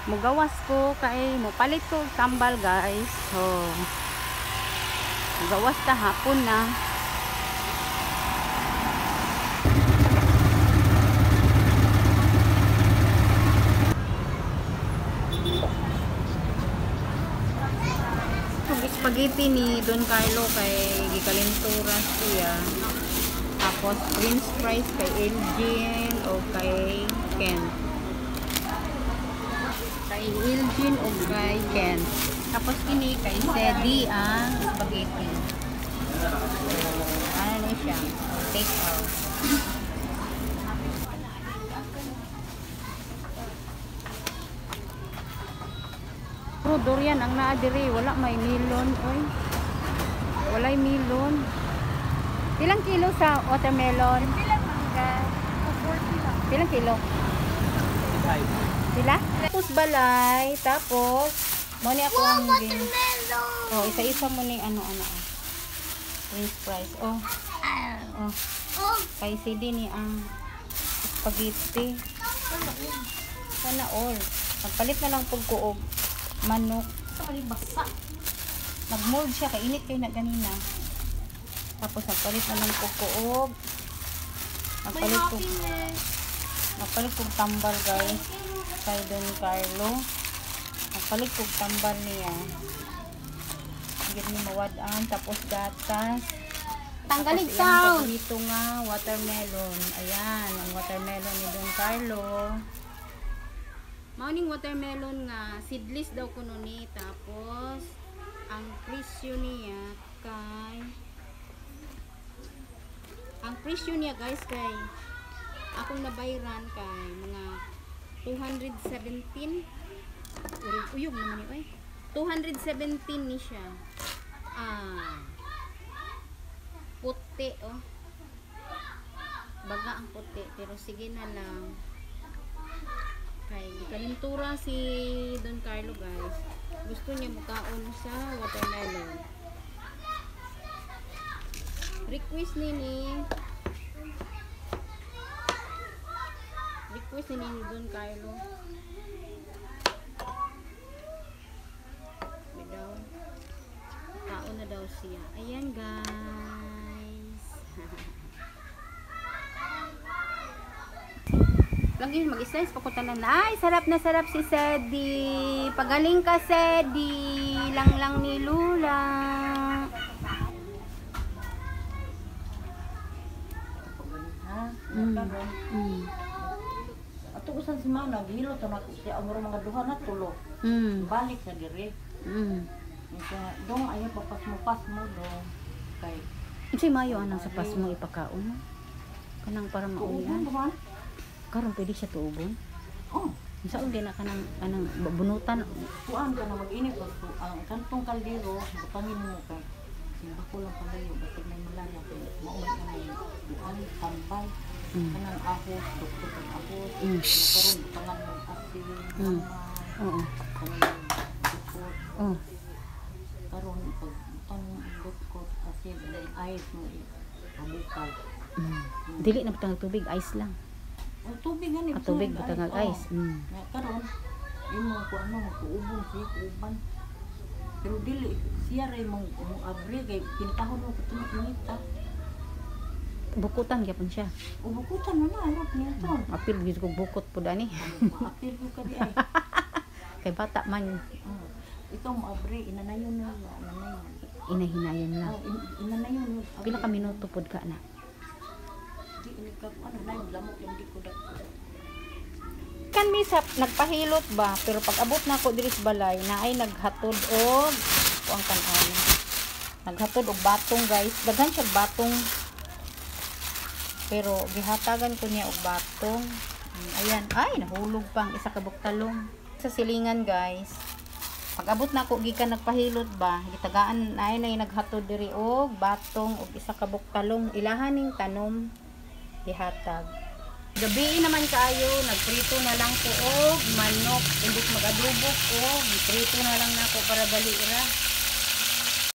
Mugawas ko kay mo palit ko og tambal guys. So mugawas ta hapon na. Spaghetti ni Don Carlo kay gikalintura siya. Tapos french fries kay Elgin o kay Ken. Kay Elgin o kay Ken. Tapos ini kay Sedi ang spaghetti. Ano na siya? Take out. Pero durian ang naadiri, wala may melon, oy. Walay melon. Ilang kilo sa watermelon? Ilang mangga? 40 lang. Ilang kilo? 5. Sila? Tapos balay, tapos mo ni ako ang watermelon. Oh, isa-isa mo ni ano. French fries. Oh. Oh. Kay CD ni ang spaghetti. Sana all. Pagpalit na lang pug kuog manok. Basa. Nag-mold siya, kainit kayo na ganina. Tapos nagpalit na lang po kuog. Nagpalit po tambal guys. Kay Don Carlo. Nagpalit po tambal niya. Hindi niya mawadaan. Tapos gatas. Tanggalin sound. Dito nga watermelon. Ayan, ang watermelon ni Don Carlo. Mauning watermelon nga seedless daw kuno ni, tapos ang presyo niya guys kay akong nabayran kay mga 217 uyog naman ni 217 ni siya. Puti oh, baga ang puti pero sige na lang. Kay kalintura si Don Carlo guys. Gusto niya mukaon sa watermelon. Request ni Don Carlo. Daw. Kaon na daw siya. Ayan guys. Lagi mag-slice pakutanan na. Ay, sarap na sarap si Sedi. Pagaling ka, Sedi. Lang ni Lula. Ato usan si Mama gihilo to na siya amuro mga duha na tulo. Balik sa diri. Dong ayo papas mo dong. Kay si Mayo anang sa pas mo ipakaon. Kanang para mauyan. Karon pwede siya tuubon. Oh, saan din na kanang bunutan. Tuan ka na mag-init o ang kantong kaldero, butangin mo ka. Simba ko lang palayo, basta may malaria kay mauman ka may buwan, tambay, kanang ahos, doktor ng ahos, karon butangan mo asin, Oo. kanang dukot. Karon pag butang mo ang dukot, asin, ice mo, abukal. Dili na butang tubig, ice lang. Ang tubig nga ni tubig butang ice. Karon imo ko ano kuubon siya kuuban. Pero dili siya ray mong abri kay pinitahon mo kuno kinita. Bukutan gyapon siya. O bukutan na arap niya to. Apil gyud kog bukot pud ani. Apil ko kadi ay. Kay bata man. Ito mo abri inanayon na nanayon. Inahinayon lang. Inanayon. Pila ka minuto pud ka na? Kan misap nagpahilot ba pero pag abot na ako diri sa balay na ay naghatod og ang kan-ano. Naghatod og batong guys. Daghan siya batong. Pero gihatagan ko niya og batong. Ayan, ay nahulog pang isa ka buktalong. Sa silingan guys. Pag abot na ako gikan nagpahilot ba, gitagaan ay naghatod diri og batong og isa ka buktalong. Ilahan ning tanom. Ihatag. Gabi naman kayo, nagprito na lang ko og manok, hindi mag-adobo ko, prito na lang nako para dali ra.